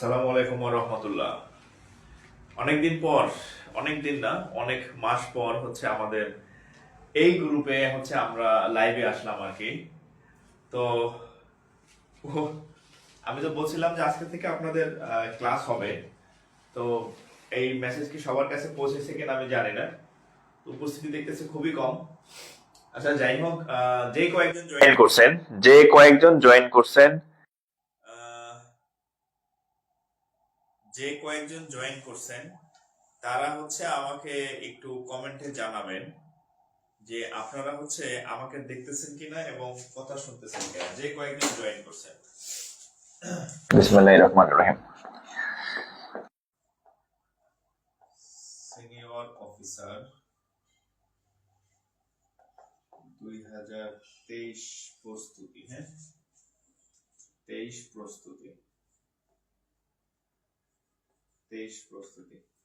আসসালামু আলাইকুম ওয়া রাহমাতুল্লাহ। অনেকদিন পর, অনেক দিন না, অনেক মাস পর হচ্ছে আমাদের এই গ্রুপে হচ্ছে আমরা লাইভে আসলাম আর কি। তো উহ, আমি তো বলছিলাম যে আজকে থেকে আপনাদের ক্লাস হবে। তো এই মেসেজ কি সবার কাছে পৌঁছেছে কিনা আমি জানি না। উপস্থিতি দেখতেছি খুবই কম। আচ্ছা যাই হোক, যে কয়েকজন জয়েন করছেন আহ, যে কয়েকজন জয়েন করছেন তারা হচ্ছে আমাকে একটু কমেন্টে জানাবেন যে আপনারা হচ্ছে আমাকে দেখতেছেন কিনা এবং কথা শুনতেছেন কিনা, যে কয়েকজন জয়েন করছেন। বিসমিল্লাহির রহমানির রহিম। সিনিয়র অফিসার 2023 প্রস্তুতি, হ্যাঁ 23 প্রস্তুতি।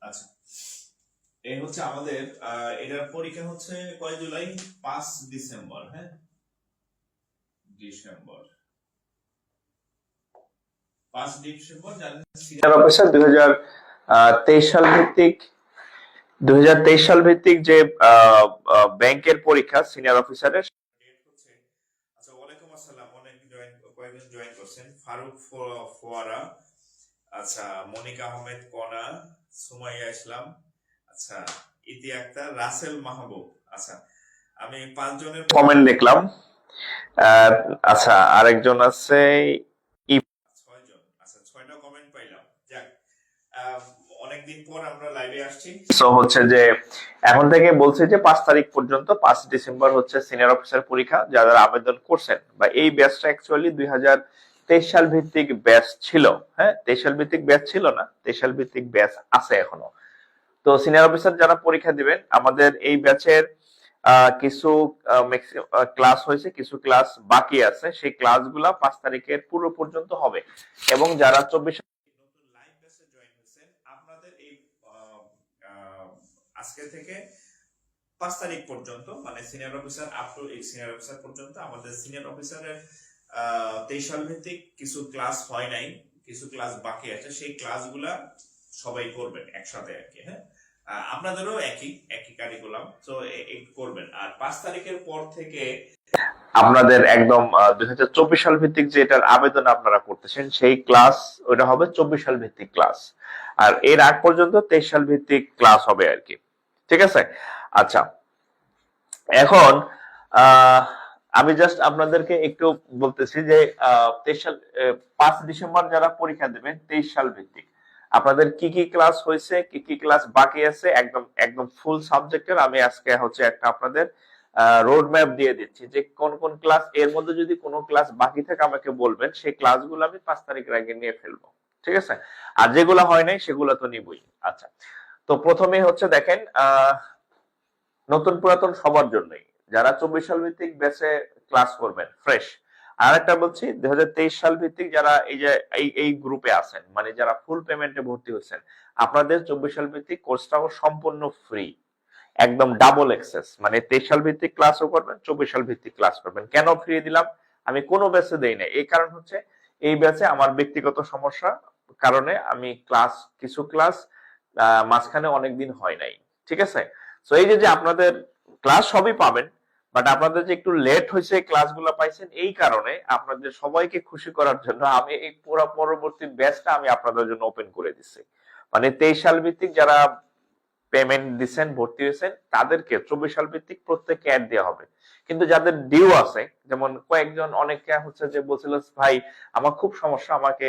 আচ্ছা, এই হচ্ছে আমাদের এটার পরীক্ষা হচ্ছে কয় জুলাই? 5 ডিসেম্বর। হ্যাঁ, ডিসেম্বর 5 ডিসেম্বর জানেন সিনিয়র অফিসার 2023 সাল ভিত্তিক যে ব্যাংকের পরীক্ষা সিনিয়র অফিসারের। ডেট হচ্ছে। আচ্ছা, ওয়ালাইকুম আসসালাম। কয়েকজন জয়েন করছেন। ফারুক ফোয়ারা, আচ্ছা মনিকা আহমেদ কনা, সুমাইয়া ইসলাম, আচ্ছা ইতি আক্তার, রাসেল মাহবুব। আচ্ছা, আমি 5 জনের কমেন্ট দেখলাম। আচ্ছা, আরেকজন আছে 6 জন। আচ্ছা, 6টা কমেন্ট পাইলাম। যাক, আহ, অনেকদিন পর আমরা লাইভে আসছি। সো হচ্ছে যে এখন থেকে বলছে যে 5 তারিখ পর্যন্ত, 5 ডিসেম্বর হচ্ছে সিনিয়র অফিসার পরীক্ষা। যারা আবেদন করছেন বা এই ব্যাচটা অ্যাকচুয়ালি 2023 সাল ভিত্তিক ব্যাচ ছিল। হ্যাঁ, 23 সাল ভিত্তিক ব্যাচ ছিল না, 23 সাল ভিত্তিক ব্যাচ আছে এখনো। তো সিনিয়র অফিসার যারা পরীক্ষা দিবেন, আমাদের এই ব্যাচের কিছু ক্লাস হয়েছে, কিছু ক্লাস বাকি আছে। সেই ক্লাসগুলা 5 তারিখের পূর্ব পর্যন্ত হবে। এবং যারা 24 নতুন লাইভ ব্যাচে জয়েন হয়েছেন, আপনাদের এই আহ, আহ, আজকে থেকে 5 তারিখ পর্যন্ত, মানে senior officer up to senior officer পর্যন্ত আমাদের সিনিয়র অফিসারের 23 সাল ভিত্তিক কিছু ক্লাস হয় নাই, কিছু ক্লাস বাকি আছে। সেই ক্লাসগুলা সবাই করবেন একসাথে আর কি। হ্যাঁ, আপনাদেরও একই একই কারিকুলাম, তো করবেন। আর 5 তারিখের পর থেকে আপনাদের একদম 2024 সাল ভিত্তিক যে এটার আবেদন আপনারা করতেছেন, সেই ক্লাস ওটা হবে 24 সাল ভিত্তিক ক্লাস। আর এর আগ পর্যন্ত 23 সাল ভিত্তিক ক্লাস হবে আর কি। ঠিক আছে। আচ্ছা, এখন আহ, আমি জাস্ট আপনাদেরকে একটু বলতেছি যে 23 সাল 5 ডিসেম্বর যারা পরীক্ষা দেবেন 23 সাল ভিত্তিক, আপনাদের কি কি ক্লাস হয়েছে, কি কি ক্লাস বাকি আছে, একদম একদম ফুল সাবজেক্টের আমি আজকে হচ্ছে একটা আপনাদের রোড ম্যাপ দিয়ে দিচ্ছি যে কোন কোন ক্লাস, এর মধ্যে যদি কোনো ক্লাস বাকি থাকে আমাকে বলবেন, সেই ক্লাসগুলো আমি 5 তারিখের আগে নিয়ে ফেলবো। ঠিক আছে। আর যেগুলো হয় নাই সেগুলো তো নিবই। আচ্ছা, তো প্রথমে হচ্ছে দেখেন, নতুন পুরাতন সবার জন্যই, যারা 24 সাল ভিত্তিক ব্যাচে ক্লাস করবেন ফ্রেশ। আর একটা বলছি, 2023 সাল ভিত্তিক যারা এই যে এই গ্রুপে আছেন, মানে যারা ফুল পেমেন্টে ভর্তি হয়েছেন, আপনাদের 24 সাল ভিত্তিক কোর্সটাও সম্পূর্ণ ফ্রি, একদম ডাবল অ্যাক্সেস। মানে 23 সাল ভিত্তিক ক্লাসও করবেন, 24 সাল ভিত্তিক ক্লাস করবেন। কেন ফ্রি দিলাম? আমি কোনো ব্যাচে দেই না, এই কারণ হচ্ছে এই ব্যাচে আমার ব্যক্তিগত সমস্যা কারণে আমি কিছু ক্লাস মাঝখানে অনেকদিন হয় নাই। ঠিক আছে। তো এই যে যে আপনাদের ক্লাস সবই পাবেন, বাট আপনাদের যে একটু লেট হয়েছে ক্লাসগুলো পাইছেন, এই কারণে আপনাদের সবাইকে খুশি করার জন্য আমি এই পুরো পরবর্তী ব্যাচটা আমি আপনাদের জন্য ওপেন করে দিচ্ছি। মানে 23 সাল ভিত্তিক যারা পেমেন্ট দিচ্ছেন, ভর্তি হয়েছেন, তাদেরকে 24 সাল ভিত্তিক প্রত্যেককে অ্যাড দেওয়া হবে। কিন্তু যাদের ডিউ আছে, যেমন কয়েকজন অনেকে হচ্ছে যে বলছিল ভাই আমার খুব সমস্যা, আমাকে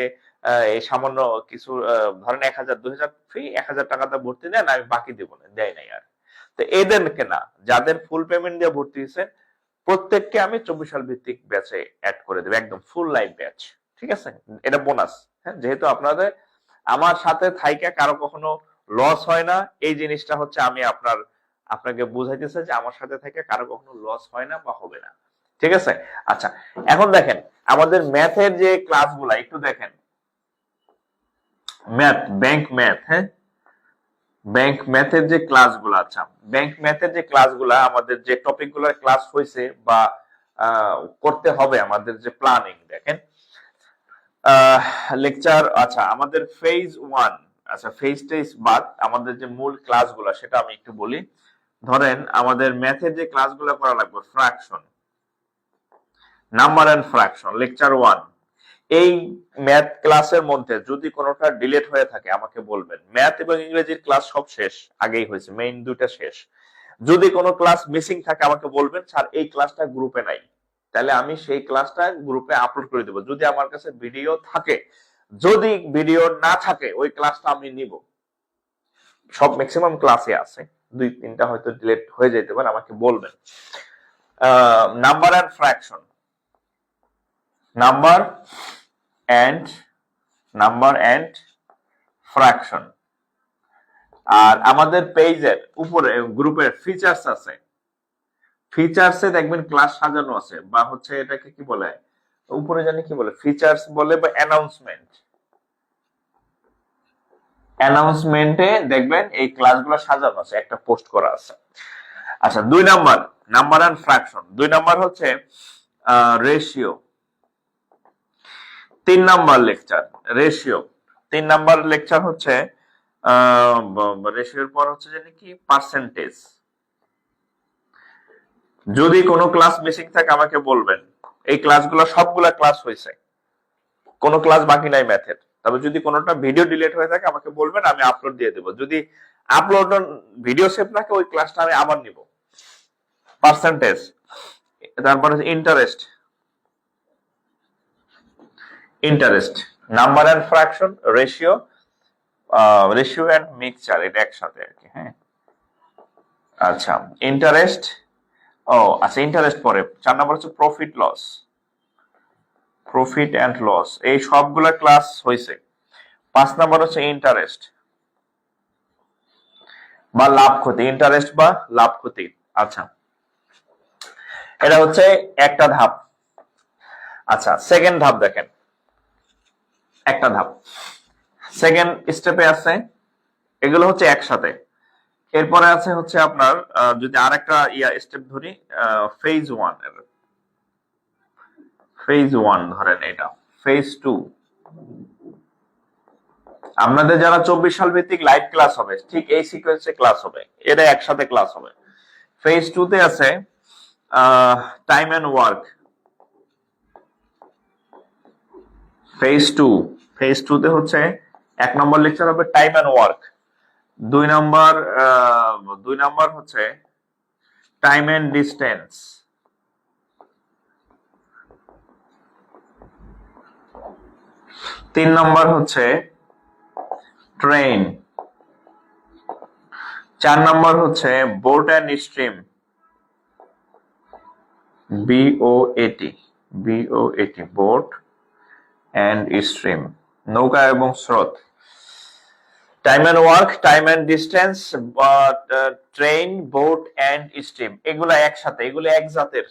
এই সামান্য কিছু ধরেন 1000 2000 ফ্রি, 1000 টাকাটা ভর্তি দেন, আমি বাকি দেবো না, দেয় নাই আর। তো এদেরকে না, যাদের ফুল পেমেন্ট দিয়ে ভর্তি হয়েছেন প্রত্যেককে আমি 24 সাল ভিত্তিক ব্যাচে অ্যাড করে দেবো, একদম ফুল লাইভ ব্যাচ। ঠিক আছে। এটা বোনাস। হ্যাঁ, যেহেতু আপনাদের আমার সাথে থাইকা কারো কখনো লস হয় না, এই জিনিসটা হচ্ছে আমি আপনাকে বুঝাইতেছে যে আমার সাথে থেকে কারো কখনো লস হয় না বা হবে না। ঠিক আছে। আচ্ছা, এখন দেখেন আমাদের ম্যাথের যে ক্লাসগুলা একটু দেখেন। ব্যাংক ম্যাথ, হ্যাঁ, ব্যাংক ম্যাথের যে ক্লাসগুলো, আচ্ছা, ব্যাংক ম্যাথের যে ক্লাসগুলা, আমাদের যে টপিকগুলোর ক্লাস হয়েছে বা করতে হবে, আমাদের যে প্ল্যানিং দেখেন, লেকচার, আচ্ছা আমাদের ফেজ 1, আচ্ছা ফেজ টেস্ট বাদ আমাদের যে মূল ক্লাসগুলো সেটা আমি একটু বলি। ধরেন আমাদের ম্যাথের যে ক্লাসগুলো করা লাগবে, fraction, number and fraction, lecture 1, এই ম্যাথ ক্লাসের মধ্যে যদি কোনোটা ডিলেট হয়ে থাকে আমাকে বলবেন। ম্যাথ এবং ইংরেজির ক্লাস সব শেষ, আগেই হয়েছে, মেইন দুইটা শেষ। যদি কোনো ক্লাস মিসিং থাকে আমাকে বলবেন, স্যার এই ক্লাসটা গ্রুপে নাই, তাহলে আমি সেই ক্লাসটা গ্রুপে আপলোড করে দেবো যদি আমার কাছে ভিডিও থাকে। যদি ভিডিও না থাকে ওই ক্লাসটা আমি নিব। সব ম্যাক্সিমাম ক্লাসে আছে, 2-3টা হয়তো ডিলেট হয়ে যেতে পারে, আমাকে বলবেন। Number and fraction, number and fraction. আর আমাদের পেজের উপরে গ্রুপের ফিচার্স আছে, ফিচার্সে দেখবেন ক্লাস সাজানো আছে, বা হচ্ছে এটাকে কি বলে, উপরে জানি কি বলে, ফিচার্স বলে, বা অ্যানাউন্সমেন্টে দেখবেন এই ক্লাসগুলো সাজানো আছে, একটা পোস্ট করা আছে। আচ্ছা 2 number, number and fraction. 2 number হচ্ছে ratio. 3 number lecture ratio. 3 number lecture হচ্ছে রেশিওর পর হচ্ছে জানি কি, পার্সেন্টেজ। যদি কোনো ক্লাস মিসিং থাকে আমাকে বলবেন। এই ক্লাসগুলো সবগুলা ক্লাস হয়েছে, কোনো ক্লাস বাকি নাই ম্যাথের। তবে যদি কোনোটা ভিডিও ডিলিট হয়ে থাকে আমাকে বলবেন, আমি আপলোড দিয়ে দেবো। যদি আপলোড ভিডিও সেভ থাকে ওই ক্লাসটা আমি আবার নিব। পার্সেন্টেজ, তারপরে interest, number and fraction, ratio and mixture, এটা একসাথে আর কি। হ্যাঁ আচ্ছা, ইন্টারেস্ট, আচ্ছা ইন্টারেস্ট পরে। 4 নাম্বার হচ্ছে প্রফিট এন্ড লস, এই সবগুলা ক্লাস হয়েছে। 5 নাম্বার হচ্ছে ইন্টারেস্ট বা লাভ ক্ষতি, ইন্টারেস্ট বা লাভ ক্ষতি। আচ্ছা এটা হচ্ছে একটা ধাপ। আচ্ছা সেকেন্ড ধাপ দেখেন, একটা ধাপ সেকেন্ড স্টেপে আছে, এগুলো হচ্ছে একসাথে। এরপরে আছে হচ্ছে আপনার যদি আরেকটা স্টেপ ধরি, ফেজ 1 ধরেন, এটা ফেজ 2। আপনাদের যারা 24 সাল ভিত্তিক লাইভ ক্লাস হবে, ঠিক এই সিকোয়েন্সে ক্লাস হবে, এটা একসাথে ক্লাস হবে। ফেজ 2 তে আছে টাইম এন্ড ওয়ার্ক। ফেজ 2 তে হচ্ছে 1 নম্বর লেকচার হবে টাইম এন্ড ওয়ার্ক। 2 নাম্বার হচ্ছে টাইম এন্ড ডিস্টেন্স। 3 নাম্বার হচ্ছে ট্রেন। 4 নাম্বার হচ্ছে boat and stream, BOAT, boat and stream, নৌকা এবং স্রোত। Time and work, time and distance, train, boat and stream, এগুলা একসাথে, এগুলো এক জাতের।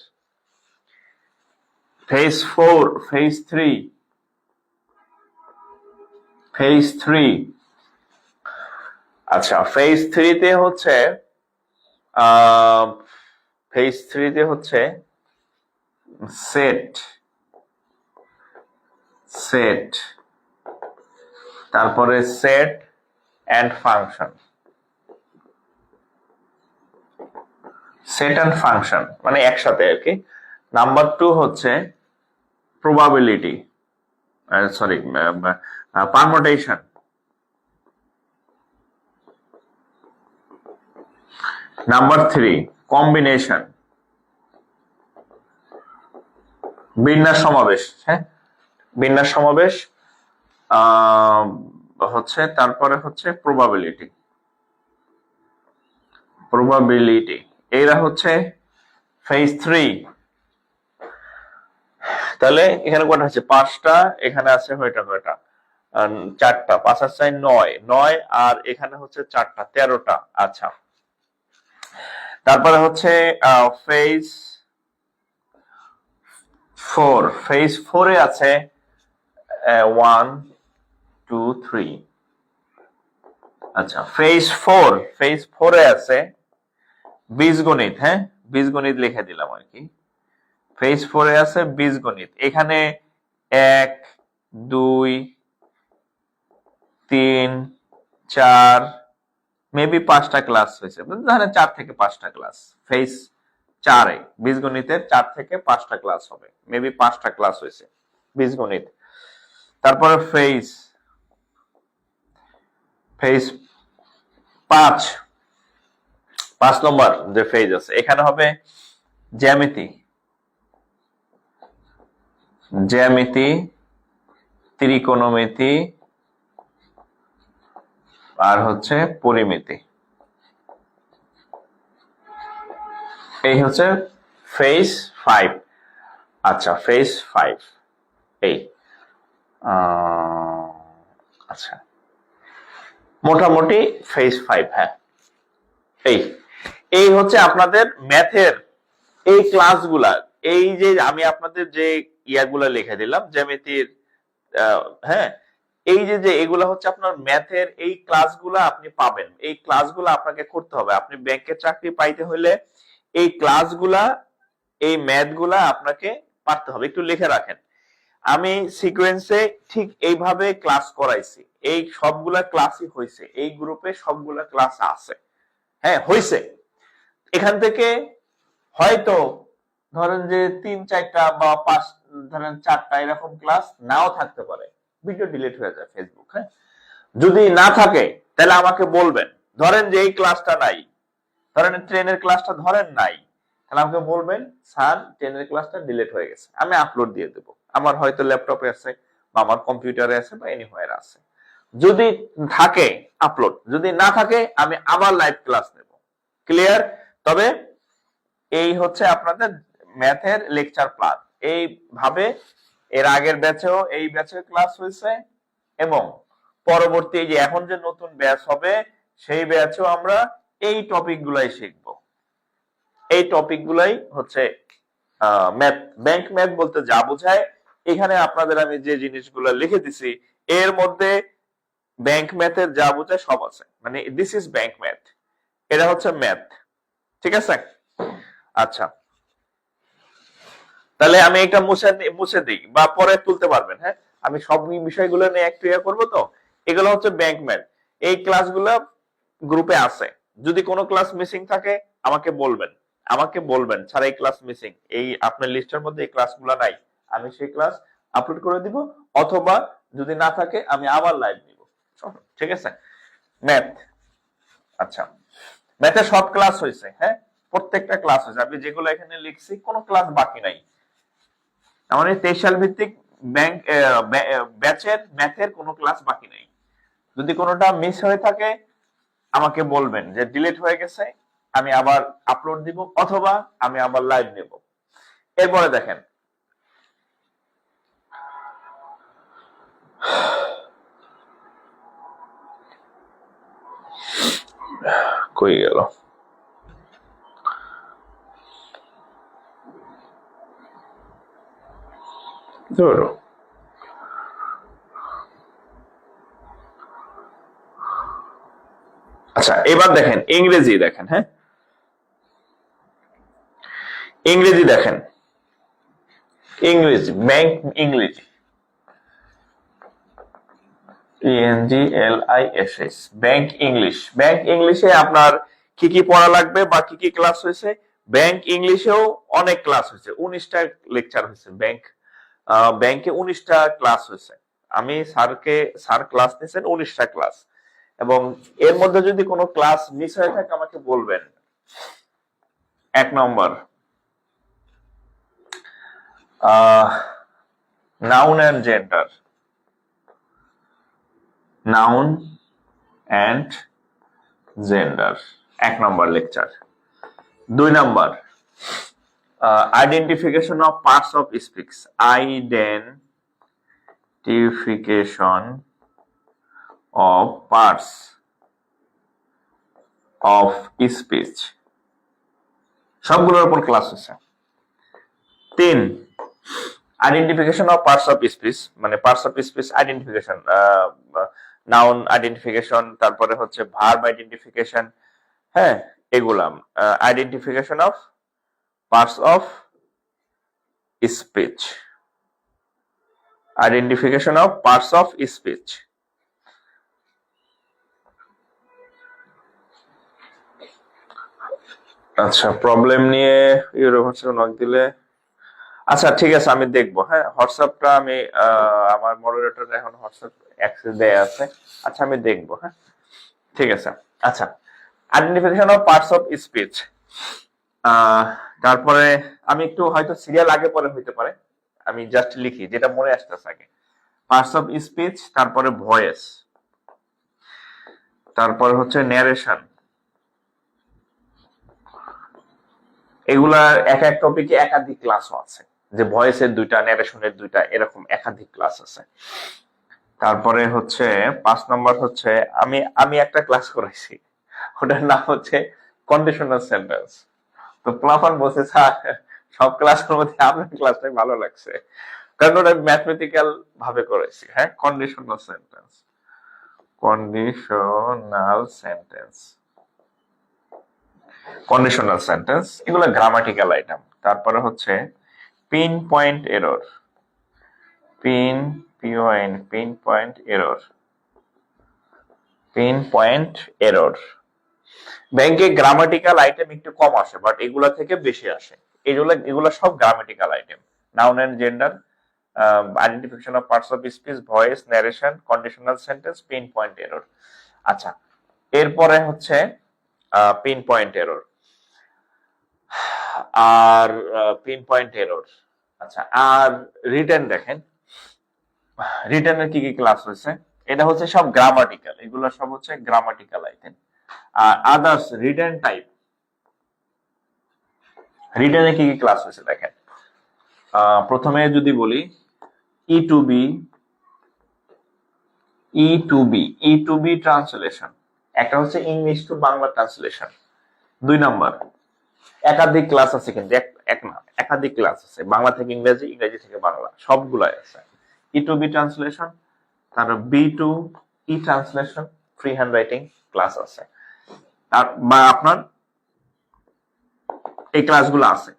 Phase 4, phase 3। আচ্ছা ফেজ 3 তে হচ্ছে সেট, তারপরে সেট এন্ড ফাংশন, মানে একসাথে আর কি। নাম্বার 2 হচ্ছে প্রবাবিলিটি, পারমুটেশন। নাম্বার 3 কম্বিনেশন, বিন্যাস সমাবেশ। হ্যাঁ বিন্যাস সমাবেশ হচ্ছে, তারপরে হচ্ছে প্রবাবিলিটি। এরা হচ্ছে ফেজ 3। তাহলে এখানে কয়টা আছে, 5টা, এখানে আছে কয়টা, 4টা, 5 আর 4 9, আর এখানে হচ্ছে 4টা, 13টা। আচ্ছা তারপরে হচ্ছে ফেজ 4 এ আছে 1 2 3। আচ্ছা ফেজ 4 এ আছে বীজগণিত। হ্যাঁ বীজগণিত লিখে দিলাম আর কি। ফেজ 4 এ আছে বীজগণিত, এখানে 1 2 3 4 মেবি 5টা ক্লাস হয়েছে, ধরেন 4 থেকে 5টা ক্লাস। ফেজ 4-এ বীজগণিতের 4 থেকে 5টা ক্লাস হবে, মেবি 5টা ক্লাস হয়েছে বীজগণিত। তারপরে ফেজ 5 নম্বর যে ফেজ আছে, এখানে হবে জ্যামিতি, ত্রিকোণমিতি আর হচ্ছে পরিমিতি। এই হচ্ছে ফেজ 5। আচ্ছা, ফেজ 5 এই আচ্ছা, মোটামুটি ফেজ 5। হ্যাঁ, এই হচ্ছে আপনাদের ম্যাথের এই ক্লাসগুলা। এই যে আমি আপনাদের যে ইয়াগুলা লিখে দিলাম জ্যামিতির, হ্যাঁ, এই যে এগুলা হচ্ছে আপনার ম্যাথের এই ক্লাসগুলা আপনি পাবেন। এই ক্লাসগুলা আপনাকে করতে হবে। আপনি ব্যাংকের চাকরি পাইতে হলে এই ক্লাসগুলা, এই ম্যাথগুলা আপনাকে পারতে হবে। একটু লিখে রাখেন। আমি সিকোয়েন্সে ঠিক এইভাবে ক্লাস করাইছি, এই সবগুলা ক্লাসই হয়েছে, এই গ্রুপে সবগুলা ক্লাস আছে। হ্যাঁ, হয়েছে। এখান থেকে হয়তো ধরেন যে 3-4টা বা 5, ধরেন 4টা এরকম ক্লাস নাও থাকতে পারে, ভিডিও ডিলিট হয়ে যায় ফেসবুক। হ্যাঁ, যদি না থাকে তাহলে আমাকে বলবেন। ধরেন যে এই ক্লাসটা নাই, ধরেন ট্রেনের ক্লাসটা ধরেন নাই, তাহলে আমাকে বলবেন স্যার ট্রেনের ক্লাসটা ডিলিট হয়ে গেছে, আমি আপলোড দিয়ে দেবো। আমার হয়তো ল্যাপটপে আছে বা আমার কম্পিউটারে আছে বা এনিহোয়ার আছে। যদি থাকে আপলোড, যদি না থাকে আমি আবার লাইভ ক্লাস নেব। ক্লিয়ার? তবে এই হচ্ছে আপনাদের ম্যাথের লেকচার প্ল্যান। এইভাবে এর আগের ব্যাচেও এই ব্যাচের ক্লাস হয়েছে এবং পরবর্তী যে এখন যে নতুন ব্যাচ হবে সেই ব্যাচেও আমরা এই টপিক গুলাই শিখবো। এই টপিক গুলাই হচ্ছে ম্যাথ। ব্যাংক ম্যাথ বলতে যা বোঝায়, এখানে আপনাদের আমি যে জিনিসগুলো লিখে দিছি এর মধ্যে ব্যাংক ম্যাথের যা বোঝায় সব আছে। মানে দিস ইজ ব্যাংক ম্যাথ, এটা হচ্ছে ম্যাথ। ঠিক আছে? আচ্ছা, তাহলে আমি এটা মুছে দিই বা পরে তুলতে পারবেন। হ্যাঁ, আমি সব বিষয়গুলো নিয়ে একটু ইয়ে করবো। তো এগুলো হচ্ছে ব্যাংক ম্যাথ। এই ক্লাসগুলো গ্রুপে আছে। যদি কোনো ক্লাস মিসিং থাকে আমাকে বলবেন স্যার এই ক্লাস মিসিং, এই আপনার লিস্টের মধ্যে এই ক্লাসগুলো নাই, আমি সেই ক্লাস আপলোড করে দিব। অথবা যদি না থাকে আমি আবার লাইভ নিব। ঠিক আছে? ম্যাথ। আচ্ছা, ম্যাথের সব ক্লাস হয়েছে। হ্যাঁ, প্রত্যেকটা ক্লাস হয়েছে। আমি যেগুলো এখানে লিখছি কোনো ক্লাস বাকি নাই। আমার এই 23 সাল ভিত্তিক ব্যাংক ব্যাচের ম্যাথের কোনো ক্লাস বাকি নেই। যদি কোনোটা মিস হয়ে থাকে আমাকে বলবেন যে ডিলিট হয়ে গেছে, আমি আবার আপলোড দিব অথবা আমি আবার লাইভ নেব। এরপরে দেখেন, কই গেল? ধরো আচ্ছা, এবার দেখেন ইংরেজি দেখেন। হ্যাঁ, ইংরেজি দেখেন, ইংরেজি ব্যাংক ইংরেজি ENGLISS ব্যাংক ইংলিশ। ব্যাংক ইংলিশে আপনার কি কি পড়া লাগবে বা কি কি ক্লাস হয়েছে? ব্যাংক ইংলিশেও অনেক ক্লাস হয়েছে, 19টা লেকচার হয়েছে। ব্যাংকে 19টা ক্লাস হয়েছে। আমি স্যার ক্লাস নিয়েছেন 19টা ক্লাস, এবং এর মধ্যে যদি কোনো ক্লাস মিস হয়ে থাকে আমাকে বলবেন। 1 number noun and gender, noun and gender 1 number lecture. 2 number identification of parts of speech, identification of parts of speech, সবগুলোর উপর ক্লাস হচ্ছে। 3 identification of parts of speech, মানে parts of speech identification, noun identification, তারপরে হচ্ছে verb identification. হ্যাঁ, এগুলা identification of parts of speech. Identification of parts of speech. আচ্ছা, problem নিয়ে ইউনিভার্সিটি নক দিলে, আচ্ছা ঠিক আছে আমি দেখবো। হ্যাঁ, হোয়াটসঅ্যাপটা আমি আমার মডারেটর এখন হোয়াটসঅ্যাপ অ্যাক্সেস দেয়া আছে। আচ্ছা আমি দেখবো। হ্যাঁ, ঠিক আছে। আচ্ছা, identification of parts of speech. তারপরে আমি একটু হয়তো সিরিয়াল আগে পরে হইতে পারে, আমি জাস্ট লিখি যেটা মনে আসতেছে আগে। পার্টস অফ স্পিচ, তারপরে ভয়েস, তারপরে হচ্ছে ন্যারেশন। এগুলা এক এক টপিকে একাধিক ক্লাসও আছে, যে ভয়েসের দুইটা, ন্যারেশনের দুইটা, এরকম একাধিক ক্লাস আছে। তারপরে হচ্ছে 5 নম্বর হচ্ছে আমি আমি একটা ক্লাস করাইছি, ওটার নাম হচ্ছে কন্ডিশনাল সেন্টেন্স। তো প্লাফান বলছে স্যার সব ক্লাসের মধ্যে আপনার ক্লাসটাই ভালো লাগছে, কারণ ওটা ম্যাথমেটিক্যাল ভাবে করেছি। হ্যাঁ, conditional sentence, conditional sentence, conditional sentence, এগুলো গ্রামাটিক্যাল আইটেম। তারপরে হচ্ছে pin point error, pin point error, pin point error. ব্যাংকে গ্রামাটিক্যাল আইটেম একটু কম আসে, বাট এগুলা থেকে বেশি আসে। এগুলা সব grammatical item. Noun and gender, identification of parts of speech, voice, narration, conditional sentence, pin point error. আচ্ছা, এরপরে হচ্ছে পিন পয়েন্ট এরর আর পিন পয়েন্ট এরর। আচ্ছা, আর রিটেন দেখেন, রিটেনের কি কি ক্লাস হয়েছে? এটা হচ্ছে সব গ্রামাটিক্যাল, এগুলো সব হচ্ছে গ্রামাটিক্যাল আইটেম। আর আদার্স রিটেন টাইপ, রিটেনে কি কি ক্লাস হয়েছে দেখেন। প্রথমে যদি বলি ই to B, E to B translation, একটা হচ্ছে ইংলিশ টু বাংলা ট্রান্সলেশন। 2 নম্বর, একাধিক ক্লাস আছে, কিন্তু এক না, একাধিক ক্লাস আছে, বাংলা থেকে ইংরেজি, ইংরেজি থেকে বাংলা, সবগুলাই আছে। ই টু বি ট্রান্সলেশন, তারপর B to E translation, free handwriting class আছে। আর বা আপনার এই ক্লাসগুলো আছে,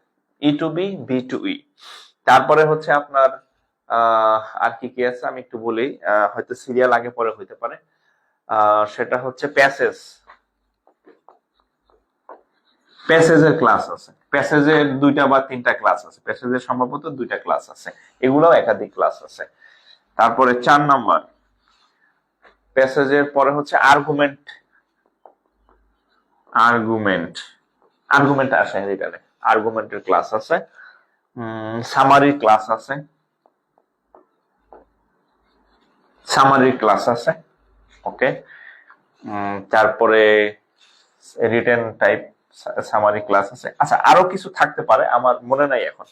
E to B to E. তারপরে হচ্ছে আপনার আর কি কি আছে আমি একটু বলি, হয়তো সিরিয়াল আগে পরে হইতে পারে। সেটা হচ্ছে প্যাসেজ, প্যাসেজের ক্লাস আছে, প্যাসেজের 2টা বা 3টা ক্লাস আছে, প্যাসেজের সম্ভবত 2টা ক্লাস আছে, এগুলোও একাধিক ক্লাস আছে। তারপরে 4 নম্বর, প্যাসেজের পরে হচ্ছে আর্গুমেন্ট, আর্গুমেন্ট আসে এখানে, আর্গুমেন্টের ক্লাস আছে। সামারি ক্লাস আছে, সামারি ক্লাস আছে। ওকে, তারপরে রিটেন টাইপ সামারি ক্লাস আছে। আচ্ছা, আরো কিছু থাকতে পারে, আমার মনে নাই এখন।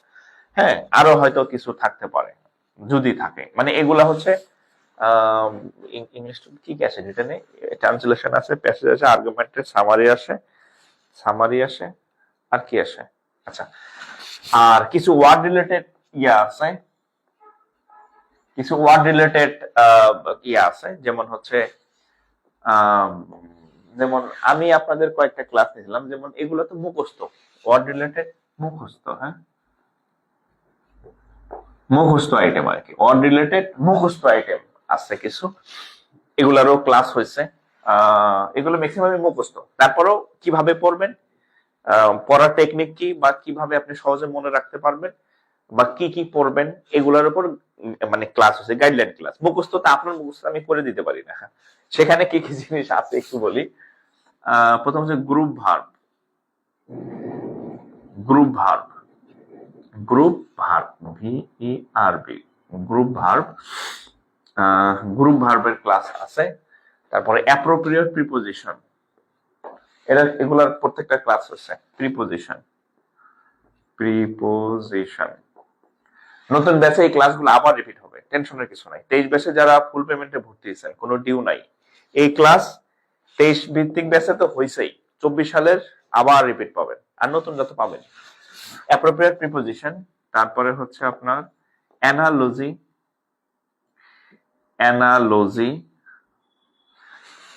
হ্যাঁ, আরো হয়তো কিছু থাকতে পারে, যদি থাকে। মানে এগুলা হচ্ছে ইংলিশ কি কি আছে, রিটেনে ট্রান্সলেশন আছে, প্যাসেজ আছে, আর্গুমেন্টের সামারি আসে, আর কি আসে? আচ্ছা, আর কিছু ওয়ার্ড রিলেটেড ইয়া আছে, কিছু ওয়ার্ড রিলেটেড ইয়া আছে, যেমন হচ্ছে যেমন আমি আপনাদের কয়েকটা ক্লাস নিয়েছিলাম, যেমন এগুলো তো মুখস্থ, ওয়ার্ড রিলেটেড মুখস্থ। হ্যাঁ, মুখস্থ আইটেম আর কি, ওয়ার্ড রিলেটেড মুখস্থ আইটেম আছে কিছু, এগুলারও ক্লাস হয়েছে। এগুলো ম্যাক্সিমাম মুখস্থ। তারপরেও কিভাবে পড়বেন, পড়ার টেকনিক কি, বা কিভাবে আপনি সহজে মনে রাখতে পারবেন, বা কি কি পড়বেন, এগুলোর উপর মানে ক্লাস হচ্ছে, গাইডলাইন ক্লাস। মুখস্থ তো আপনার মুখস্থ আমি করে দিতে পারি না। সেখানে কি কি জিনিস আছে একটু বলি। প্রথম হচ্ছে group verb, group verb, group verb, VERB, group verb, group ভার্বের ক্লাস আছে। তারপরে অ্যাপ্রোপ্রিয়েট প্রিপোজিশন, এগুলার প্রত্যেকটা ক্লাস হচ্ছে। প্রিপোজিশন, নতুন ব্যাচে এই ক্লাসগুলো আবার রিপিট হবে, টেনশনের কিছু নাই। 23 ব্যাচে যারা ফুল পেমেন্টে ভর্তি হয়েছেন, কোনো ডিউ নাই। এই ক্লাস 23 ভিত্তিক ব্যাচে তো হয়েছেই, 24 সালের আবার রিপিট পাবেন, আর নতুন যত পাবেন। অ্যাপ্রোপ্রিয়েট প্রিপোজিশন, তারপরে হচ্ছে আপনার অ্যানালজি,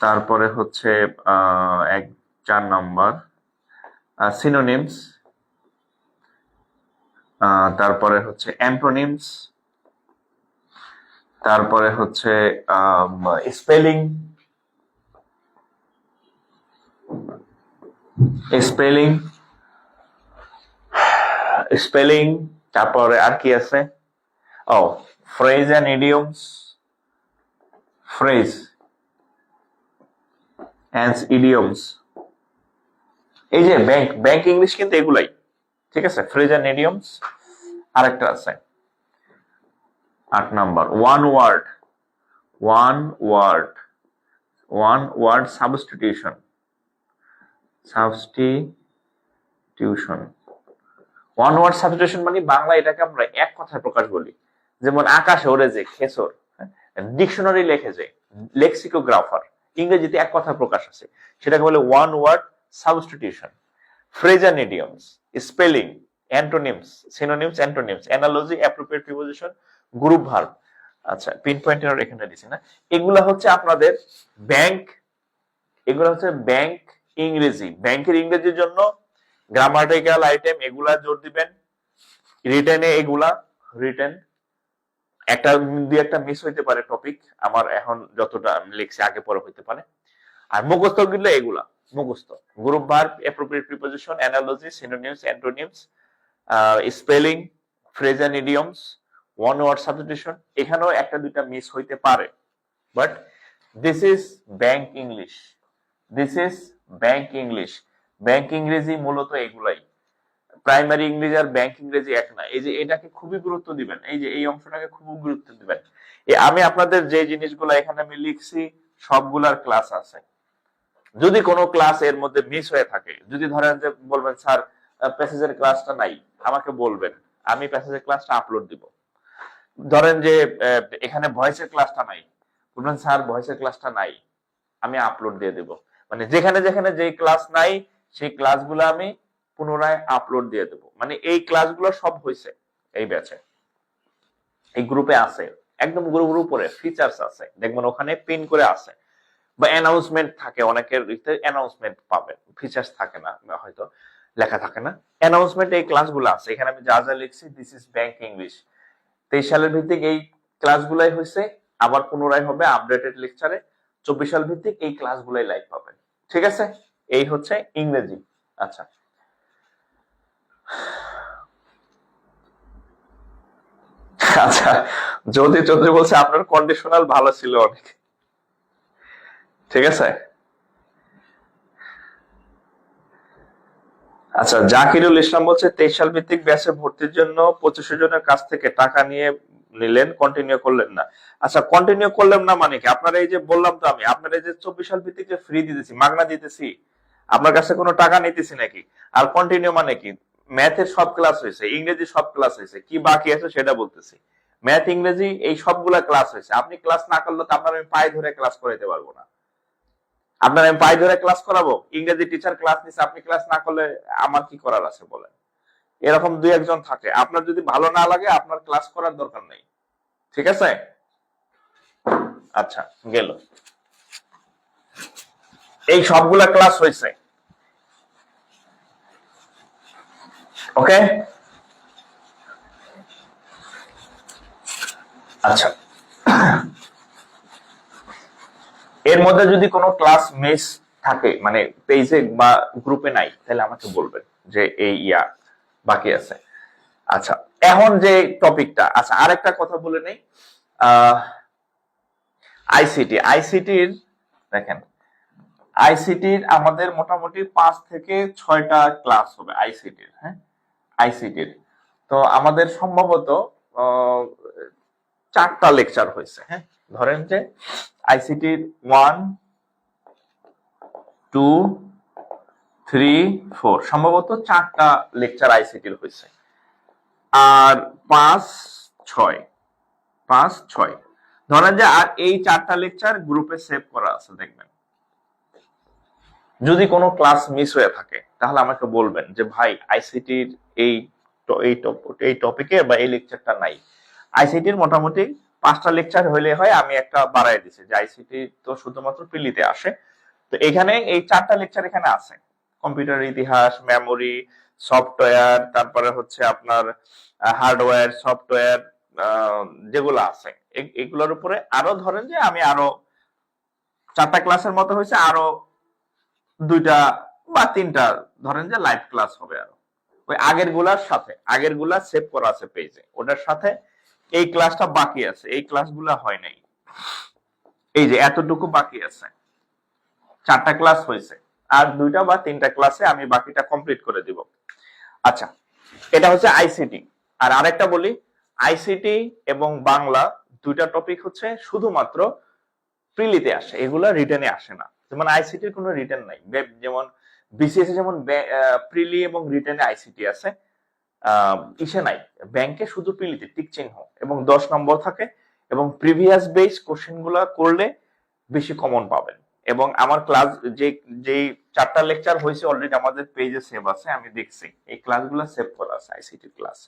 তারপরে হচ্ছে 4 নম্বর সিনোনিমস, তারপরে হচ্ছে অ্যান্টোনিমস, তারপরে হচ্ছে স্পেলিং, স্পেলিং স্পেলিং তারপরে আর কি আছে, ও phrase and idioms, phrase and idioms, এই যে ব্যাংক ইংলিশ কিন্তু এগুলাই, ঠিক আছে। Phrase and idioms. আরেকটা আছে 8 number, one word substitution, one word substitution মানে বাংলা এটাকে আমরা এক কথায় প্রকাশ বলি। যেমন আকাশে ওড়ে যে খেসর, ডিকশনারি লেখে যে লেক্সিকোগ্রাফার, ইংরেজিতে এক কথা প্রকাশ আছে, সেটাকে বলে one word substitution. Phrase and idioms, spelling, antonyms, synonyms, antonyms, analogy, appropriate preposition, group verb. আচ্ছা, পিন পয়েন্টার এখানে দিছি না, এগুলা হচ্ছে আপনাদের ব্যাংক, এগুলো হচ্ছে ব্যাংক ইংরেজি। ব্যাংকের ইংরেজির জন্য গ্রামাটিক্যাল আইটেম এগুলা জোর দিবেন। রিটেনে এগুলা, রিটেন একটা দুই একটা মিস হইতে পারে টপিক, আমার এখন যতটা আমি লিখছি আগে পরে হইতে পারে। আর মুখস্থ গুলো এগুলা মুখস্থ, group verb, appropriate preposition, analogy, synonyms, antonyms, spelling, phrase and idioms, one word substitution, এখানেও একটা দুইটা মিস হইতে পারে, but this is bank English, this is bank English. ব্যাংক ইংরেজি মূলত এগুলাই। প্রাইমারি ইংরেজি আর ব্যাংক ইংরেজি এক না, এই যে এটাকে খুবই গুরুত্ব দিবেন, এই যে এই অংশটাকে খুব গুরুত্ব দিবেন। আমি আপনাদের যে জিনিসগুলো এখানে আমি লিখছি সবগুলার ক্লাস আছে। যদি কোনো ক্লাস এর মধ্যে মিস হয়ে থাকে, যদি ধরেন যে বলবেন স্যার প্যাসেজের ক্লাসটা নাই, আমাকে বলবেন, আমি প্যাসেজের ক্লাসটা আপলোড দিব। ধরেন যে এখানে ভয়েসের ক্লাসটা নাই, বলবেন স্যার ভয়েসের ক্লাসটা নাই, আমি আপলোড দিয়ে দেব। মানে যেখানে যেখানে যেই ক্লাস নাই সেই ক্লাসগুলো আমি পুনরায় আপলোড দিয়ে দেব। মানে এই ক্লাসগুলো সব হয়েছে এই ব্যাচে, এই গ্রুপে আছে, একদম গ্রুপের উপরে ফিচার্স আছে, দেখবেন ওখানে পিন করে আছে, বা অ্যানাউন্সমেন্ট থাকে, অনেকের অ্যানাউন্সমেন্ট পাবেন, ফিচার্স থাকে না, হয়তো লেখা থাকে না, অ্যানাউন্সমেন্ট এই ক্লাসগুলো আছে। এখানে আমি যা যা লিখছি দিস ইজ ব্যাংক ইংলিশ, 23 সালের ভিত্তিক এই ক্লাসগুলাই হয়েছে, আবার পুনরায় হবে আপডেটেড লেকচারে। 24 সাল ভিত্তিক এই ক্লাসগুলাই লাইভ পাবেন, ঠিক আছে। এই হচ্ছে ইংরেজি। আচ্ছা, আচ্ছা, যদি চৌধুরী বলছে আপনার কন্ডিশনাল ভালো ছিল অনেক, ঠিক আছে। আচ্ছা, জাকিরুল ইসলাম বলছে 23 সাল ভিত্তিক ব্যাচে ভর্তির জন্য 25 জনের কাছ থেকে টাকা নিলেন, কন্টিনিউ করলেন না। আচ্ছা, কন্টিনিউ করলাম না মানে কি? আপনারা এই যে বললাম তো আমি, আপনারা এই যে 24 সাল ভিত্তিক যে ফ্রি দিতেছি, মাগনা দিতেছি, আপনার কাছে কোনো টাকা নিতেছি নাকি? আর কন্টিনিউ মানে কি? ম্যাথের সব ক্লাস হয়েছে, ইংরেজি সব ক্লাস হয়েছে, কি বাকি আছে সেটা বলতেছি। ম্যাথ, ইংরেজি এই সবগুলা ক্লাস হয়েছে, আপনি ক্লাস না করলে তো আপনার আমি পায়ে ধরে ক্লাস করাইতে পারবো না। আপনার আমি পায়ে ধরে ক্লাস করাবো? ইংরেজি টিচার ক্লাস নিচ্ছে, আপনি ক্লাস না করলে আমার কি করার আছে বলেন? এরকম দুই একজন থাকে, আপনার যদি ভালো না লাগে আপনার ক্লাস করার দরকার নেই, ঠিক আছে। আচ্ছা, গেল, এই সবগুলা ক্লাস হয়েছে, ওকে। আচ্ছা, এর মধ্যে যদি কোনো ক্লাস মিস থাকে, মানে পেজে বা গ্রুপে নাই, তাহলে আমাকে বলবেন যে এই বাকি আছে। আচ্ছা, এখন যে টপিকটা, আচ্ছা আরেকটা কথা বলে নেই, আইসিটির দেখেন, আইসিটির আমাদের মোটামুটি 5 থেকে 6টা ক্লাস হবে আইসিটির, হ্যাঁ, আইসিটির। তো আমাদের সম্ভবত 4টা লেকচার হয়েছে, হ্যাঁ। ধরেন যে আইসিটির 1, 2, 3, 4 সম্ভবত 4টা লেকচার আইসিটির হয়েছে। আর 5, 6, 5, 6 ধরেন যে, আর এই 4টা লেকচার গ্রুপে সেভ করা আছে, দেখবেন। যদি কোনো ক্লাস মিস হয়ে থাকে তাহলে আমাকে বলবেন যে ভাই আইসিটির এই এই টপিকে বা এই লেকচারটা নাই। আইসিটির মোটামুটি 5টা লেকচার হইলে হয়, আমি একটা বাড়াই দিছি যে আইসিটি তো শুধুমাত্র পিলিতে আসে। তো এখানে এই 4টা লেকচার এখানে আছে, কম্পিউটার ইতিহাস, মেমোরি, সফটওয়্যার, তারপরে হচ্ছে আপনার হার্ডওয়্যার, সফটওয়্যার, যেগুলো আছে এগুলোর উপরে আরো ধরেন যে আমি আরো 4টা ক্লাসের মতো হয়েছে, আরো 2টা বা 3টা ধরেন যে লাইভ ক্লাস হবে আরো ওই আগের গুলা সেভ করা আছে পেজে, ওটার সাথে এই ক্লাসটা বাকি আছে, এই ক্লাসগুলা হয় নাই, এই যে এতটুকু বাকি আছে, 4টা ক্লাস হয়েছে, আর 2টা বা 3টা ক্লাসে আমি বাকিটা কমপ্লিট করে দিব। আচ্ছা, এটা হচ্ছে আইসিটি। আর আরেকটা বলি, আইসিটি এবং বাংলা 2টা টপিক হচ্ছে শুধুমাত্র প্রিলিতে আসে, এগুলা রিটেনে আসে না। যেমন আইসিটির কোনো রিটেন নাই, যেমন বিসিএস যেমন প্রিলি এবং রিটেনে আইসিটি আছে, ইসে নাই, ব্যাংকে শুধু প্রিলিতে টিক চিহ্ন এবং 10 নম্বর থাকে, এবং প্রিভিয়াস বেস কোশ্চেন গুলা করলে বেশি কমন পাবেন। এবং আমার ক্লাস যেই 4টা লেকচার হয়েছে অলরেডি আমাদের পেজে সেভ আছে, আমি দেখছি এই ক্লাসগুলো সেভ করা আছে আইসিটি ক্লাস।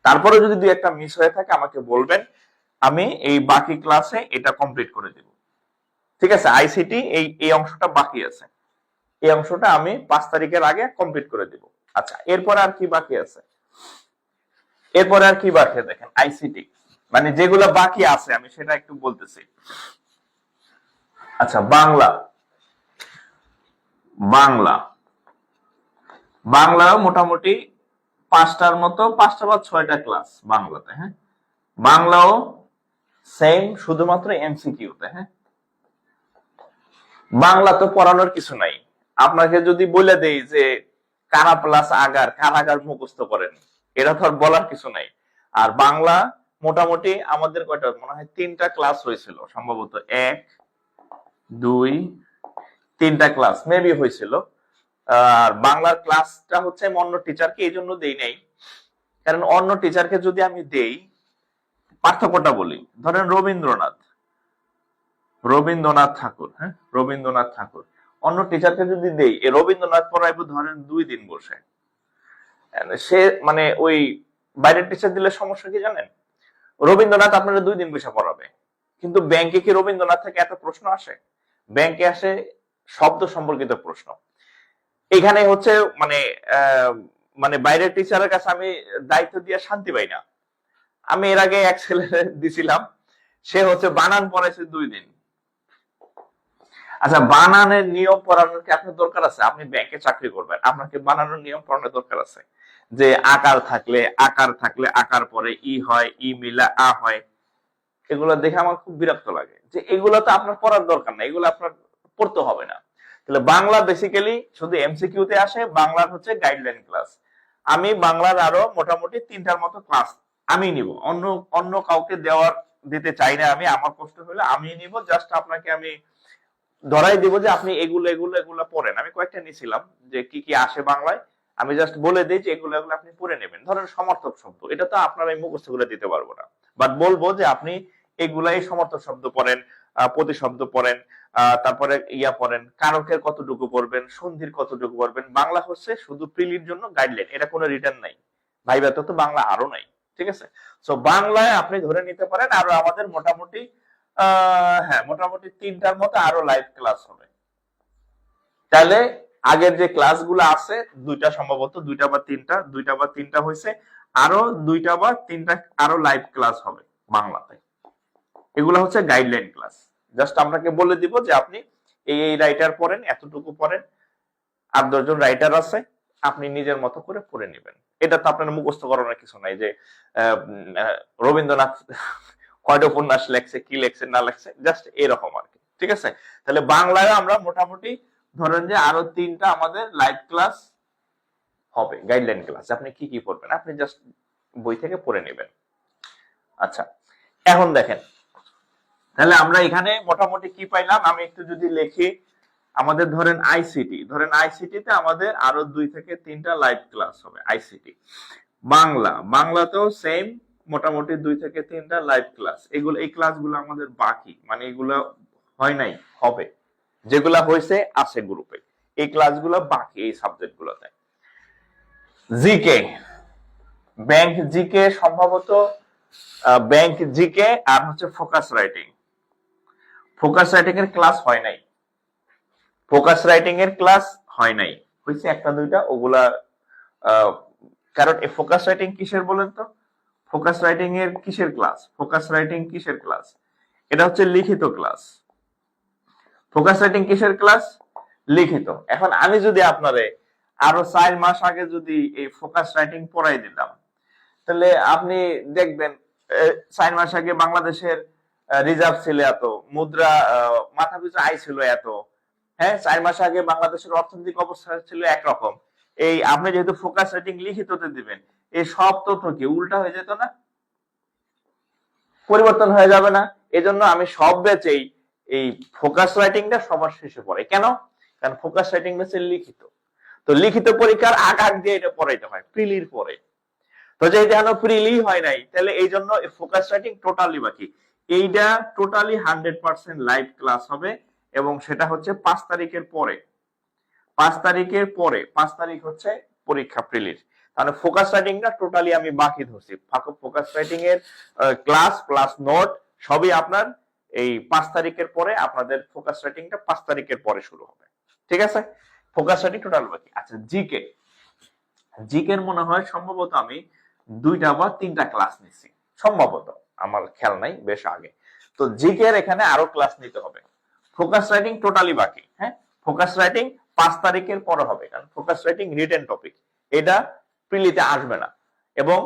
তারপরে যদি 2-1টা মিস হয়ে থাকে আমাকে বলবেন, আমি এই বাকি ক্লাসে এটা কমপ্লিট করে দেব। ঠিক আছে, আইসিটি এই অংশটা বাকি আছে, এই অংশটা আমি 5 তারিখের আগে কমপ্লিট করে দেব। আচ্ছা, এরপরে আর কি বাকি আছে? এরপরে আর কি বাকি দেখেন, আইসিটি মানে যেগুলো বাকি আছে আমি সেটা একটু বলতেছি। আচ্ছা, বাংলা মোটামুটি 5টার মতো, 5টা বা 6টা ক্লাস বাংলাতে। হ্যাঁ, বাংলাও সেম, শুধুমাত্র এমসিকিউতে। হ্যাঁ, বাংলা তো পড়ানোর কিছু নাই, আপনাকে যদি বলে দেই যে কারা প্লাস আগার, কারাগার মুখস্থ করেন, এটা তো আর বলার কিছু নাই। আর বাংলা মোটামুটি আমাদের কয়টা মনে হয় 3টা ক্লাস হয়েছিল সম্ভবত, 1 2 3টা ক্লাস মেবি হয়েছিল। আর বাংলার ক্লাসটা হচ্ছে আমি অন্য টিচারকে এই জন্য দেই নাই, কারণ অন্য টিচারকে যদি আমি দেই, পার্থক্যটা বলি, ধরেন রবীন্দ্রনাথ ঠাকুর, হ্যাঁ, রবীন্দ্রনাথ ঠাকুর অন্য টিচারকে যদি দেই, রবীন্দ্রনাথ পড়াইবো ধরেন 2 দিন বসে, সে মানে ওই বাইরের টিচার দিলে সমস্যা কি জানেন, রবীন্দ্রনাথ আপনারা 2 দিন বসে পড়াবে, কিন্তু ব্যাংকে কি রবীন্দ্রনাথ থেকে এত প্রশ্ন আসে? ব্যাংকে আসে শব্দ সম্পর্কিত প্রশ্ন। এখানে হচ্ছে মানে মানে বাইরের টিচারের কাছে আমি দায়িত্ব দিয়ে শান্তি পাই না। আমি এর আগে এক ছেলে দিছিলাম, সে হচ্ছে বানান পড়াইছে 2 দিন। আচ্ছা, বানানের নিয়ম পড়ানোর কি আপনার দরকার আছে? আপনি ব্যাংকে চাকরি করবেন, আপনাকে বানানোর নিয়ম পড়ানোর দরকার আছে? যে আকার থাকলে আকার পরে ই হয়, ই মিলা আ হয়, এগুলো দেখে আমার খুব বিরক্ত লাগে, যে এগুলো তো আপনার পড়ার দরকার না, এগুলো আপনার পড়তে হবে না। তাহলে বাংলা বেসিক্যালি শুধু এমসিকিউ তে আসে, বাংলার হচ্ছে গাইডলাইন ক্লাস। আমি বাংলার আরো মোটামুটি 3টার মতো ক্লাস আমি নিব, অন্য কাউকে দিতে চাই না আমি, আমার কষ্ট হলে আমি নিব, জাস্ট আপনাকে আমি ধরাই দিব যে আপনি এগুলো পড়েন। আমি কয়েকটা নিয়েছিলাম যে কি কি আসে বাংলায়, আমি জাস্ট বলে দিই যে এগুলো আপনি পড়ে নেবেন। ধরেন সমর্থক শব্দ, এটা তো আপনারা মুখস্থ করে দিতে পারবো না, বাট বলবো যে আপনি এই সমর্থক শব্দ পড়েন, প্রতিশব্দ পড়েন, তারপরে পড়েন, কারকের কতটুকু পড়বেন, সন্ধির কতটুকু পড়বেন। বাংলা হচ্ছে শুধু প্রিলির জন্য গাইডলাইন, এটা কোনো রিটার্ন নাই, ভাইবা তো বাংলা আরো নাই। ঠিক আছে, সো বাংলায় আপনি ধরে নিতে পারেন আরো আমাদের মোটামুটি হ্যাঁ মোটামুটি 3টার মতো আরো লাইভ ক্লাস হবে। তাহলে আগের যে ক্লাসগুলো আছে 2টা সম্ভবত 2টা বা 3টা হয়েছে, আরো 2টা বা 3টা আরো লাইভ ক্লাস হবে বাংলাতে। এগুলো হচ্ছে গাইডলাইন ক্লাস, জাস্ট আপনাকে বলে দিব যে আপনি এই রাইটার পড়েন, এতটুকু পড়েন, 8-10 জন রাইটার আছে, আপনি নিজের মতো করে পড়ে নেবেন। এটা তো আপনার মুখস্থ করানোর কিছু নাই যে রবীন্দ্রনাথ কয়টা উপন্যাস লেখছে, কি লেখছে না লেখছে, জাস্ট এরকম আর কি। ঠিক আছে, তাহলে বাংলায় আমরা মোটামুটি ধরেন যে আরো 3টা আমাদের লাইভ ক্লাস হবে, গাইডলাইন ক্লাস। আপনি কি কি পড়বেন আপনি জাস্ট বই থেকে পড়ে নেবেন। আচ্ছা, এখন দেখেন, তাহলে আমরা এখানে মোটামুটি কি পাইলাম, আমি একটু যদি লিখি, আমাদের ধরেন আইসিটি তে আমাদের আরো 2 থেকে 3টা লাইভ ক্লাস হবে আইসিটি। বাংলাতেও সেম, মোটামুটি 2 থেকে 3টা লাইভ ক্লাস। এই ক্লাসগুলো আমাদের বাকি, মানে এগুলো হয় নাই, হবে, যেগুলা হয়েছে আছে গ্রুপে, এই ক্লাসগুলো বাকি এই সাবজেক্টগুলোতে। জিকে, ব্যাংক জিকে সম্ভবত, ব্যাংক জিকে আর হচ্ছে ফোকাস রাইটিং এর ক্লাস হয় নাই, হয়েছে 1-2টা, ওগুলা কারণ এই ফোকাস রাইটিং কিসের বলেন তো, ফোকাস রাইটিং এর কিসের ক্লাস? ফোকাস রাইটিং কিসের ক্লাস? এটা হচ্ছে লিখিত ক্লাস। ফোকাস রাইটিং কিসের ক্লাস? লিখিত। এখন আমি যদি আপনারে আরো 4 মাস আগে যদি এই ফোকাস রাইটিং পড়াই দিতাম, তাহলে আপনি দেখবেন 4 মাস আগে বাংলাদেশের রিজার্ভ ছিল এত, মুদ্রা মাথা পিছু আয় ছিল এত, হ্যাঁ 4 মাস আগে বাংলাদেশের অর্থনৈতিক অবস্থা ছিল একরকম। এই আপনি যেহেতু ফোকাস রাইটিং লিখিততে দিবেন, এই সব তথ্য কি উল্টা হয়ে যেত না? পরিবর্তন হয়ে যাবে না? এজন্য আমি সব ব্যাচেই এই ফোকাস রাইটিংটা সবার শেষে পড়ে। কেন? কারণ ফোকাস রাইটিং ব্যাচে লিখিত, তো লিখিত পরীক্ষার আগ দিয়ে এটা পড়াইতে হয় প্রিলির পরে। তো যেহেতু এখনো প্রিলি হয় নাই, তাহলে এই জন্য ফোকাস রাইটিং টোটালি বাকি। এইটা টোটালি 100% লাইভ ক্লাস হবে, এবং সেটা হচ্ছে 5 তারিখের পরে। 5 তারিখের পরে, 5 তারিখ হচ্ছে পরীক্ষা প্রিলির। তাহলে ফোকাস রাইটিংটা টোটালি আমি বাকি ধরছি। ফোকাস রাইটিং এর ক্লাস প্লাস নোট সবই আপনার এই 5 তারিখের পরে, আপনাদের ফোকাস রাইটিংটা 5 তারিখের পরে শুরু হবে। ঠিক আছে? ফোকাস রাইটিং টোটাল বাকি। আচ্ছা, জিকে। জিকের মনে হয় সম্ভবত আমি 2টা বা 3টা ক্লাস নিছি, সম্ভবত, আমার খেয়াল নাই, বেশ আগে। তো জিকে এর এখানে আরো ক্লাস নিতে হবে। ফোকাস রাইটিং টোটালি বাকি। হ্যাঁ, ফোকাস রাইটিং 5 তারিখের পরে হবে, কারণ ফোকাস রাইটিং রিটেন টপিক, এটা প্রিলিতে আসবে না, এবং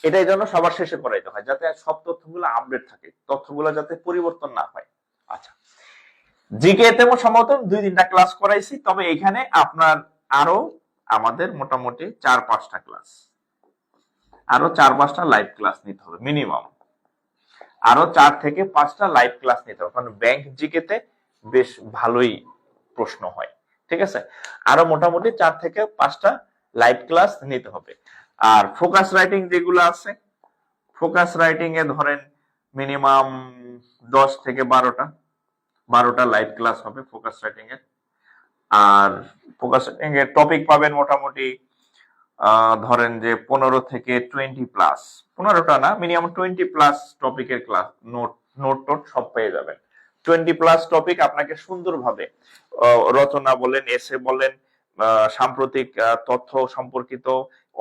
এটা এই জন্য সবার শেষে করাইতে হয়, যাতে সব তথ্যগুলো আপডেট থাকে, তথ্যগুলো যাতে পরিবর্তন না হয়। আচ্ছা, জিকে তে সম্ভবত 2-3টা ক্লাস করাইছি, তবে এখানে আপনার আরো আমাদের মোটামুটি 4-5টা ক্লাস, আরো 4-5টা লাইভ ক্লাস নিতে হবে মিনিমাম। আরো 4 থেকে 5টা লাইভ ক্লাস নিতে হবে, কারণ ব্যাংক জিকে তে বেশ ভালোই প্রশ্ন হয়। ঠিক আছে? আরো মোটামুটি 4 থেকে 5টা লাইভ ক্লাস নিতে হবে। আর ফোকাস রাইটিং যেগুলো আছে, ফোকাস রাইটিং এ ধরেন মিনিমাম 10 থেকে 12টা লাইভ ক্লাস হবে ফোকাস রাইটিং এর। আর ফোকাস রাইটিং এর টপিক পাবেন মোটামুটি ধরেন যে 15 থেকে 20 প্লাস, 15টা না, মিনিমাম 20 প্লাস টপিকের ক্লাস, নোট টোট সব পেয়ে যাবেন। 20 প্লাস টপিক আপনাকে সুন্দরভাবে রচনা বলেন, এসে বলেন, সাম্প্রতিক তথ্য সম্পর্কিত,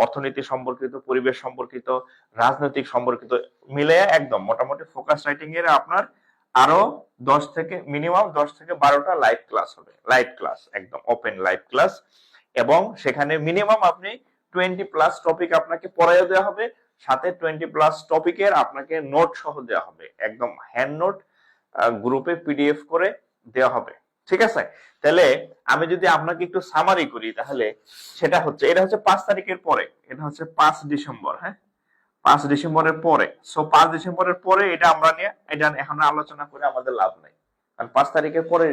অর্থনীতি সম্পর্কিত, পরিবেশ সম্পর্কিত, রাজনৈতিক সম্পর্কিত মিলে একদম মোটামুটি ফোকাস রাইটিং এর আপনার আরো 10 থেকে 12টা লাইভ ক্লাস হবে। লাইভ ক্লাস, একদম ওপেন লাইভ ক্লাস, এবং সেখানে মিনিমাম আপনি 20 প্লাস টপিক আপনাকে পড়াইয়া দেওয়া হবে, সাথে 20 প্লাস টপিকের আপনাকে নোট সহ দেওয়া হবে, একদম হ্যান্ড নোট গ্রুপে পিডিএফ করে দেওয়া হবে। ঠিক আছে? তাহলে আমি যদি আপনাকে একটু সামারি করি, তাহলে সেটা হচ্ছে, এটা হচ্ছে 5 তারিখের পরে, এটা হচ্ছে 5 ডিসেম্বর। হ্যাঁ, 5 ডিসেম্বরের পরে। সো 5 ডিসেম্বরের পরে এটা আমরা নিয়ে এটা এখন আলোচনা করে আমাদের লাভ নাই, কারণ 5 তারিখের পরে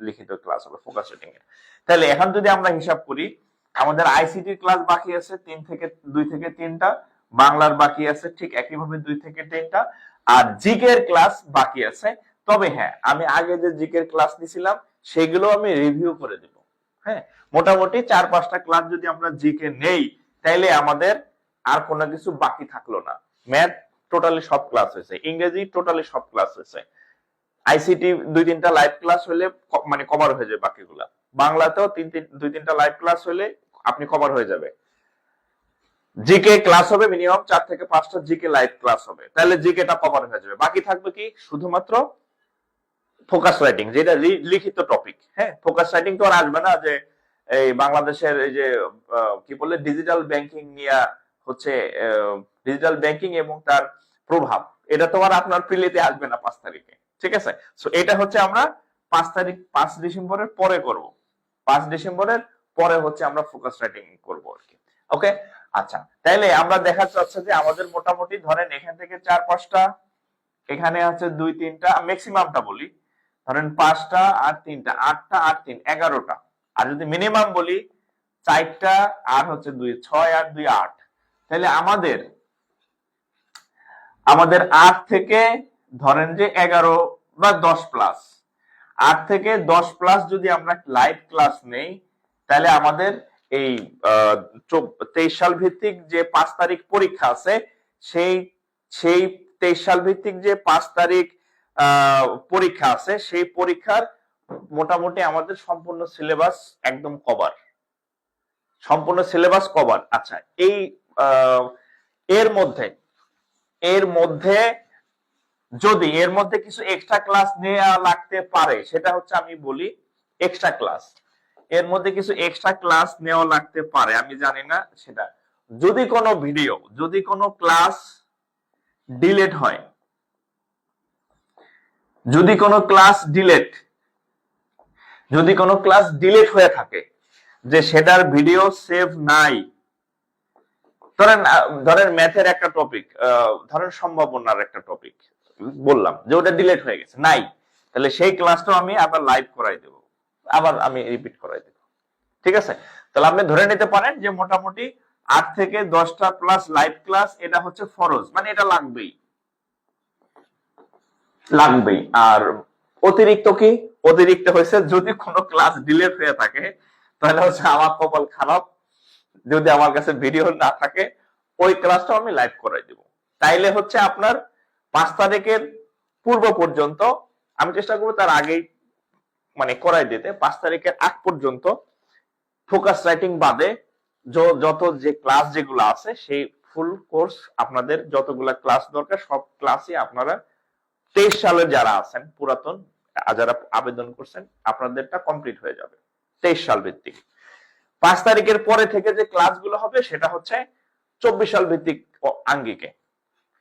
লিখিত ক্লাস হবে ফোকাস রাইটিং এর। তাহলে এখন যদি আমরা হিসাব করি, আমাদের আইসিটি ক্লাস বাকি আছে 2 থেকে 3টা, বাংলার বাকি আছে ঠিক একইভাবে 2 থেকে 3টা, আর জিকে এর ক্লাস বাকি আছে। তবে হ্যাঁ, আমি আগে যে জিকে এর ক্লাস নিছিলাম সেগুলো আমি রিভিউ করে দিব। হ্যাঁ, মোটামুটি 4-5টা ক্লাস যদি আমরা জিকে নেই, তাইলে আমাদের আর কোনো কিছু বাকি থাকলো না। ম্যাথ টোটালি সব ক্লাস হয়েছে, ইংরেজি টোটালি সব ক্লাস হয়েছে, আইসিটি 2-3টা লাইভ ক্লাস হলে মানে কভার হয়ে যাবে বাকিগুলা, বাংলাতেও 2-3টা লাইভ ক্লাস হলে আপনি কভার হয়ে যাবে। জিকে ক্লাস হবে মিনিমাম 4 থেকে 5টা জিকে লাইভ ক্লাস হবে, তাহলে জিকেটা কভার হয়ে যাবে। বাকি থাকবে কি? শুধুমাত্র ফোকাস রাইটিং, যেটা লিখিত টপিক। হ্যাঁ, ফোকাস রাইটিং তো আর আসবে না যে এই বাংলাদেশের এই যে কি বলে ডিজিটাল ব্যাংকিং নিয়ে হচ্ছে, ডিজিটাল ব্যাংকিং এবং তার প্রভাব, এটা তো আর আপনার প্রিলিতে আসবে না 5 তারিখে। ঠিক আছে? সো এটা হচ্ছে আমরা 5 ডিসেম্বরের পরে করব। 5 ডিসেম্বরের পরে হচ্ছে আমরা ফোকাস রাইটিং করব আর কি। ওকে, আচ্ছা, তাইলে আমরা দেখা যাচ্ছে যে আমাদের মোটামুটি ধরেন এখান থেকে 4-5টা, এখানে আছে 2-3টা, ম্যাক্সিমামটা বলি, ধরেন 5টা আর 3টা, 8টা আর 3, 11টা। আর যদি মিনিমাম বলি 4টা আর হচ্ছে 2, 6 আর 2, 8। তাহলে আমাদের 8 থেকে ধরেন যে 11 বা 10 প্লাস, 8 থেকে 10 প্লাস যদি আমরা লাইভ ক্লাস নেই, তাহলে আমাদের এই 23 সাল ভিত্তিক যে 5 তারিখ পরীক্ষা আছে, সেই 23 সাল ভিত্তিক যে 5 তারিখ পরীক্ষা আছে, সেই পরীক্ষার মোটামুটি আমাদের সম্পূর্ণ সিলেবাস একদম কভার, সম্পূর্ণ সিলেবাস কভার। আচ্ছা, এই এর মধ্যে এর মধ্যে যদি এর মধ্যে কিছু এক্সট্রা ক্লাস নেওয়া লাগতে পারে, সেটা হচ্ছে আমি বলি এক্সট্রা ক্লাস, এর মধ্যে কিছু এক্সট্রা ক্লাস নেওয়া লাগতে পারে, আমি জানি না সেটা। যদি কোনো ভিডিও, যদি কোনো ক্লাস ডিলেট হয়, যদি কোনো ক্লাস ডিলেট, যদি কোনো ক্লাস ডিলেট হয়ে থাকে, যে সেটার ভিডিও সেভ নাই, ধরেন ধরেন ম্যাথের একটা টপিক, ধরেন সম্ভাবনার একটা টপিক বললাম যে ওটা ডিলেট হয়ে গেছে, নাই, তাহলে সেই ক্লাসটাও আমি আবার লাইভ করাই দেব, আবার আমি রিপিট করাই দেব। ঠিক আছে, তাহলে আপনি ধরে নিতে পারেন যে মোটামুটি 8 থেকে 10টা প্লাস লাইভ ক্লাস, এটা হচ্ছে ফরজ, মানে এটা লাগবেই, লাগবেই। আর অতিরিক্ত কি, অতিরিক্ত হয়েছে যদি কোনো ক্লাস ডিলেট হয়ে থাকে, তাহলে হচ্ছে আমার কপাল খারাপ, যদি আমার কাছে ভিডিও না থাকে ওই ক্লাসটা আমি লাইভ করাই দিব। তাইলে হচ্ছে আপনার 5 তারিখের পূর্ব পর্যন্ত, আমি চেষ্টা করবো তার আগেই মানে করাই দিতে, 5 তারিখের আগ পর্যন্ত ফোকাস রাইটিং বাদে যত যে ক্লাস যেগুলো আছে সেই ফুল কোর্স আপনাদের যতগুলা ক্লাস দরকার সব ক্লাসই আপনারা 23 সালের যারা আছেন পুরাতন, যারা আবেদন করছেন, আপনাদেরটা কমপ্লিট হয়ে যাবে 23 সাল ভিত্তিক। 5 তারিখের পরে থেকে যে ক্লাসগুলো হবে সেটা হচ্ছে 24 সাল ভিত্তিক আঙ্গিকে,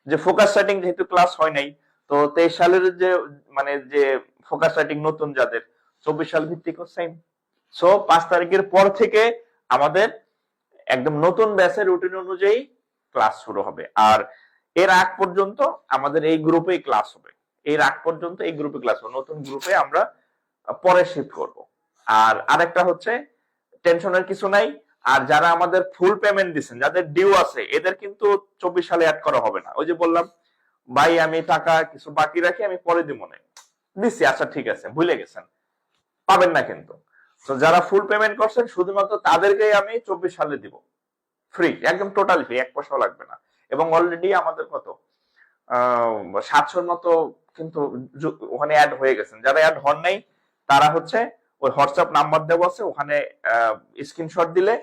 যে ফোকাস রাইটিং যেহেতু ক্লাস হয় নাই, তো 23 সালের যে মানে যে ফোকাস রাইটিং নতুন যাদের 24 সাল ভিত্তিক সেম। সো 5 তারিখের পর থেকে আমাদের একদম নতুন ব্যাচের রুটিন অনুযায়ী ক্লাস শুরু হবে। আর এর আগ পর্যন্ত আমাদের এই গ্রুপেই ক্লাস হবে, এর আগ পর্যন্ত এই গ্রুপে ক্লাস হবে, নতুন গ্রুপে আমরা পরে শিফট করব। আর আরেকটা হচ্ছে টেনশনের কিছু নাই, আর যারা আমাদের ফুল পেমেন্ট দিচ্ছেন, যাদের ডিউ আছে, এদের কিন্তু 24 সালে অ্যাড করা হবে না। ওই যে বললাম ভাই আমি টাকা কিছু বাকি রাখি, আমি পরে দিব না, দিচ্ছি, আচ্ছা ঠিক আছে, ভুলে গেছেন, পাবেন না কিন্তু। তো যারা ফুল পেমেন্ট করছেন শুধুমাত্র তাদেরকেই আমি 24 সালে দিব, ফ্রি, একদম টোটাল ফ্রি, 1 পয়সাও লাগবে না। এবং অলরেডি আমাদের কত 700 মতো কিন্তু ওখানে অ্যাড হয়ে গেছেন। যারা অ্যাড হন নাই তারা হচ্ছে ওই হোয়াটসঅ্যাপ নাম্বার দেওয়া আছে, ওখানে স্ক্রিনশট দিলে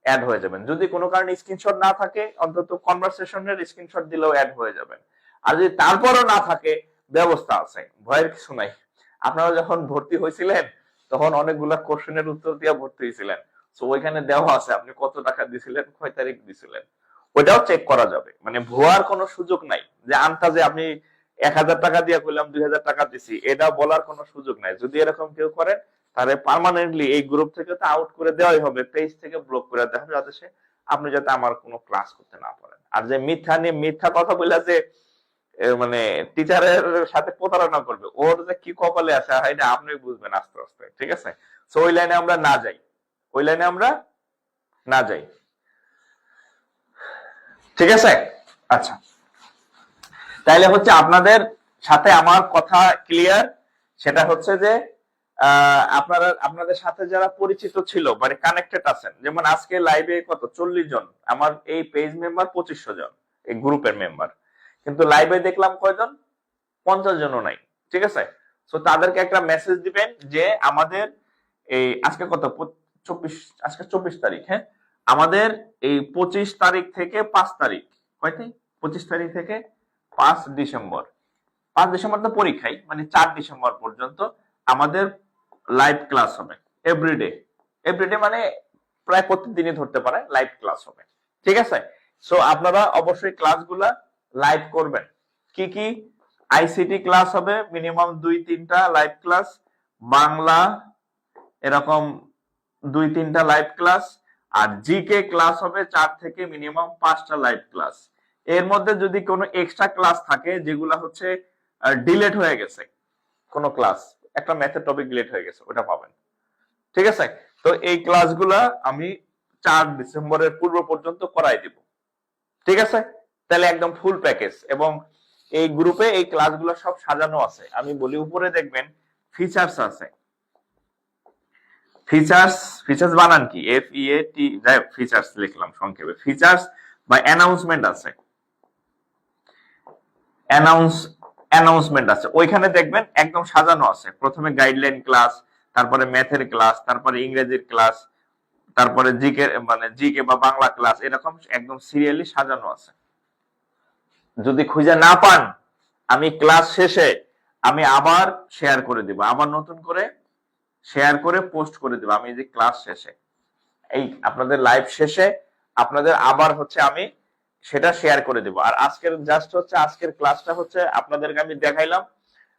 অ্যাড হয়ে যাবেন। যদি কোনো কারণে স্ক্রিনশট না থাকে, অন্তত কনভারসেশনের স্ক্রিনশট দিলেও অ্যাড হয়ে যাবেন। আর যদি তারপরও না থাকে, ব্যবস্থা আছে, ভয়ের কিছু নাই। আপনারা যখন ভর্তি হয়েছিলেন তখন অনেকগুলা কোশ্চেনের উত্তর দিয়ে ভর্তি হয়েছিলেন, তো ওইখানে দেওয়া আছে আপনি কত টাকা দিছিলেন, কয় তারিখ দিছিলেন, ওইটাও চেক করা যাবে। মানে ভুয়ার কোনো সুযোগ নাই, যে আন্তাজে আপনি 1000 টাকা দিয়ে কইলাম 2000 টাকা দিছি, এটা বলার কোনো সুযোগ নাই। যদি এরকম কেউ করেন তাহলে পার্মানেন্টলি এই গ্রুপ থেকে তো আউট করে দেওয়াই হবে, পেজ থেকে ব্লক করে দেওয়া হবে, যাতে সে আপনি যাতে আমার কোনো ক্লাস করতে না পারেন। আর যে মিথ্যা নিয়ে মিথ্যা কথা বলে যে মানে টিচারের সাথে প্রতারণা করবে, ওর যে কি কপালে আছে এটা আপনি বুঝবেন আস্তে আস্তে। ঠিক আছে, তো ওই লাইনে আমরা না যাই, ওই লাইনে আমরা না যাই। ঠিক আছে, আচ্ছা, তাইলে হচ্ছে আপনাদের সাথে আমার কথা ক্লিয়ার। সেটা হচ্ছে যে আপনারা আপনাদের সাথে যারা পরিচিত ছিল মানে কানেক্টেড আছেন, যেমন আজকে লাইভে কত 40 জন, আমার এই পেজ মেম্বার 2500 জন, এই গ্রুপের মেম্বার, কিন্তু লাইভে দেখলাম কয়জন, 50 জনও নাই। ঠিক আছে, তো তাদেরকে একটা মেসেজ দিবেন যে আমাদের এই আজকে কত 24, আজকে 24 তারিখ, হ্যাঁ, আমাদের এই 25 তারিখ থেকে 5 তারিখ, কয়টি 25 তারিখ থেকে 5 ডিসেম্বর, 5 ডিসেম্বর তো পরীক্ষাই, মানে 4 ডিসেম্বর পর্যন্ত আমাদের লাইভ ক্লাস হবে এভরিডে, এভরিডে মানে প্রায় প্রতিদিনই ধরতে পারে লাইভ ক্লাস হবে। ঠিক আছে, সো আপনারা অবশ্যই ক্লাসগুলা লাইভ করবেন। কি কি আইসিটি ক্লাস হবে মিনিমাম 2-3টা লাইভ ক্লাস, বাংলা এরকম 2-3টা লাইভ ক্লাস, আর জিকে ক্লাস হবে 4 থেকে মিনিমাম 5টা লাইভ ক্লাস। এর মধ্যে যদি কোনো এক্সট্রা ক্লাস থাকে যেগুলা হচ্ছে ডিলেট হয়ে গেছে, কোনো ক্লাস একটা ম্যাথের টপিক ডিলেট হয়ে গেছে, ওটা পাবেন। ঠিক আছে, তো এই ক্লাসগুলা আমি 4 ডিসেম্বরের পূর্ব পর্যন্ত করাই দিব। ঠিক আছে, তাহলে একদম ফুল প্যাকেজ। এবং এই গ্রুপে এই ক্লাসগুলো সব সাজানো আছে, আমি বলি উপরে দেখবেন ফিচার্স আছে, ফিচার্স, ফিচার্স বানান কি FEAT, যাই ফিচার্স লিখলাম সংক্ষেপে, ফিচার্স বা অ্যানাউন্সমেন্ট আছে, অ্যানাউন্সমেন্ট আছে, ওইখানে দেখবেন একদম সাজানো আছে। প্রথমে গাইডলাইন ক্লাস, তারপরে ম্যাথের ক্লাস, তারপরে ইংরেজির ক্লাস, তারপরে জিকে মানে জিকে বা বাংলা ক্লাস, এরকম একদম সিরিয়ালি সাজানো আছে। যদি খুঁজে না পান, আমি ক্লাস শেষে আমি আবার শেয়ার করে দিব, আবার নতুন করে শেয়ার করে পোস্ট করে দিব। আমি যে ক্লাস শেষে, এই আপনাদের লাইভ শেষে আপনাদের আবার হচ্ছে আমি সেটা শেয়ার করে দিব। আর আজকের জাস্ট হচ্ছে আজকের ক্লাসটা হচ্ছে আপনাদেরকে আমি দেখাইলাম,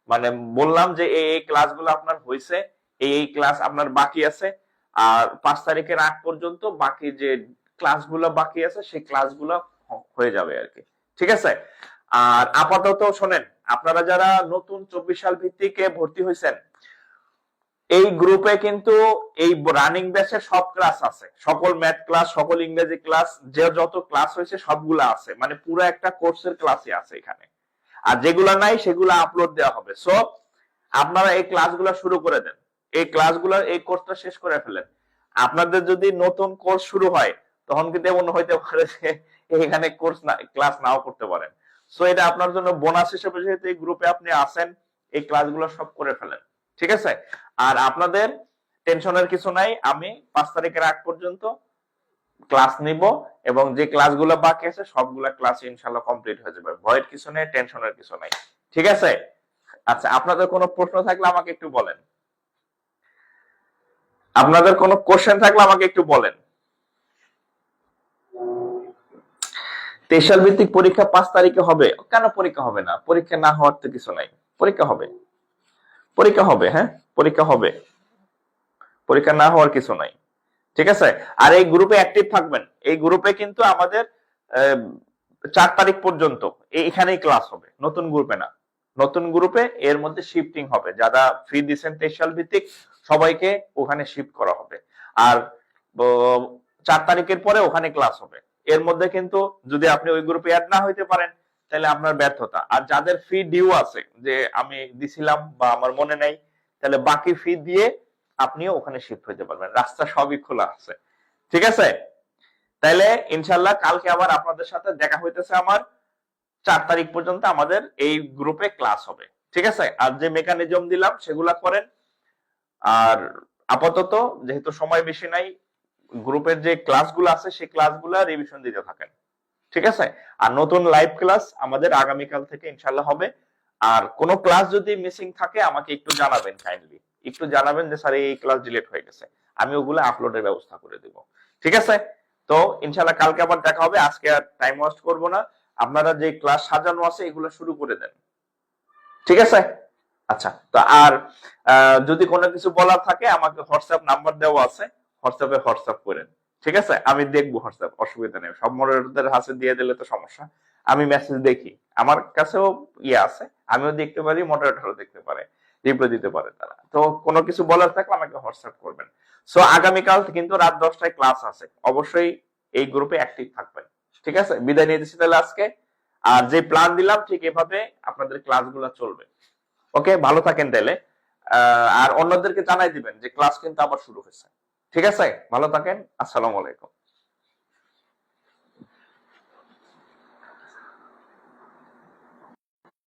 মানে বললাম যে এই ক্লাসগুলো আপনার হয়েছে, এই ক্লাস আপনার বাকি আছে। আর 5 তারিখের আগ পর্যন্ত বাকি যে ক্লাসগুলো বাকি আছে সেই ক্লাসগুলো হয়ে যাবে আর কি, ঠিক আছে। আর আপাতত শোনেন, আপনারা যারা নতুন 24 সাল ভিত্তিকে ভর্তি হয়েছেন, এই গ্রুপে কিন্তু এই রানিং ব্যাচের সব ক্লাস আছে, সকল ম্যাথ ক্লাস, সকল ইংরেজি ক্লাস, যে যত ক্লাস হয়েছে সবগুলো আছে, মানে পুরো একটা কোর্সের ক্লাসই আছে এখানে। আর যেগুলো নাই সেগুলো আপলোড দেওয়া হবে। সো আপনারা এই ক্লাসগুলো শুরু করে দেন, এই ক্লাসগুলো, এই কোর্সটা শেষ করে ফেলেন। আপনাদের যদি নতুন কোর্স শুরু হয় তখন কিন্তু এমন হইতে পারে যে এখানে কোর্স না, ক্লাস নাও করতে পারেন। সো এটা আপনার জন্য বোনাস হিসেবে, যেহেতু এই গ্রুপে আপনি আছেন, এই ক্লাসগুলো সব করে ফেলেন, ঠিক আছে। আর আপনাদের টেনশনের কিছু নাই, আমি 5 তারিখের আগ পর্যন্ত ক্লাস নিব এবং যে ক্লাসগুলো বাকি আছে সবগুলা ক্লাস ইনশাআল্লাহ কমপ্লিট হয়ে যাবে। ভয়ের কিছু নেই, টেনশনের কিছু নাই, ঠিক আছে। আচ্ছা, আপনাদের কোনো প্রশ্ন থাকলে আমাকে একটু বলেন, আপনাদের কোনো কোশ্চেন থাকলে আমাকে একটু বলেন। 23 সাল ভিত্তিক পরীক্ষা 5 তারিখে হবে, কেন পরীক্ষা হবে না? পরীক্ষা না হওয়ার তো কিছু নাই, পরীক্ষা হবে, পরীক্ষা হবে, হ্যাঁ পরীক্ষা হবে, পরীক্ষা না হওয়ার কিছু নাই, ঠিক আছে। আর এই গ্রুপে অ্যাক্টিভ থাকবেন, এই গ্রুপে কিন্তু আমাদের 4 তারিখ পর্যন্ত এইখানেই ক্লাস হবে, নতুন গ্রুপে না, নতুন গ্রুপে এর মধ্যে শিফটিং হবে। যারা ফি দিচ্ছেন 23 সাল ভিত্তিক সবাইকে ওখানে শিফট করা হবে। আর 4 তারিখের পরে ওখানে ক্লাস হবে। এর মধ্যে কিন্তু যদি আপনি ওই গ্রুপে অ্যাড না হইতে পারেন তাহলে আপনার ব্যর্থতা। আর যাদের ফি ডিউ আছে, যে আমি দিছিলাম বা আমার মনে নাই, তাহলে বাকি ফি দিয়ে আপনিও ওখানে শিফট হইতে পারবেন, রাস্তা সবই খোলা আছে, ঠিক আছে। তাইলে ইনশাল্লাহ কালকে আবার আপনাদের সাথে দেখা হইতেছে আমার। 4 তারিখ পর্যন্ত আমাদের এই গ্রুপে ক্লাস হবে, ঠিক আছে। আর যে মেকানিজম দিলাম সেগুলা করেন। আর আপাতত যেহেতু সময় বেশি নাই, গ্রুপের যে ক্লাসগুলো আছে সেই ক্লাসগুলো রিভিশন দিতে থাকেন, ঠিক আছে। আর নতুন লাইভ ক্লাস আমাদের আগামীকাল থেকে ইনশাল্লাহ হবে। আর কোন ক্লাস যদি মিসিং থাকে আমাকে একটু জানাবেন, কাইন্ডলি একটু জানাবেন যে স্যার এই ক্লাস ডিলিট হয়ে গেছে, আমি ওগুলো আপলোডের ব্যবস্থা করে দেব, ঠিক আছে। তো ইনশাল্লাহ কালকে আবার দেখা হবে, আজকে আর টাইম ওয়েস্ট করব না। আপনারা যে ক্লাস সাজানো আছে এগুলো শুরু করে দেন, ঠিক আছে। আচ্ছা, তো আর যদি কোনো কিছু বলার থাকে আমাকে হোয়াটসঅ্যাপ নাম্বার দেওয়া আছে, হোয়াটসঅ্যাপে হোয়াটসঅ্যাপ করেন, ঠিক আছে। আমি দেখবো হোয়াটসঅ্যাপ, অসুবিধা নেই। সব মডারেটরদের হাতে দিয়ে দিলে তো সমস্যা, আমি মেসেজ দেখি, আমার কাছেও ইয়ে আছে, আমিও দেখতে পারি, মডারেটরও দেখতে পারে, রিপ্লাই দিতে পারে তারা। তো কোনো কিছু বলার থাকলে আমাকে হোয়াটসঅ্যাপ করবেন। সো আগামীকাল কিন্তু রাত 10টায় ক্লাস আছে, অবশ্যই এই গ্রুপে অ্যাক্টিভ থাকবেন, ঠিক আছে। বিদায় নিয়ে দিচ্ছি তাহলে আজকে। আর যে প্ল্যান দিলাম ঠিক এভাবে আপনাদের ক্লাসগুলো চলবে, ওকে। ভালো থাকেন তাহলে। আর অন্যদেরকে জানাই দিবেন যে ক্লাস কিন্তু আবার শুরু হয়েছে, ঠিক আছে। ভালো থাকেন, আসসালামু আলাইকুম।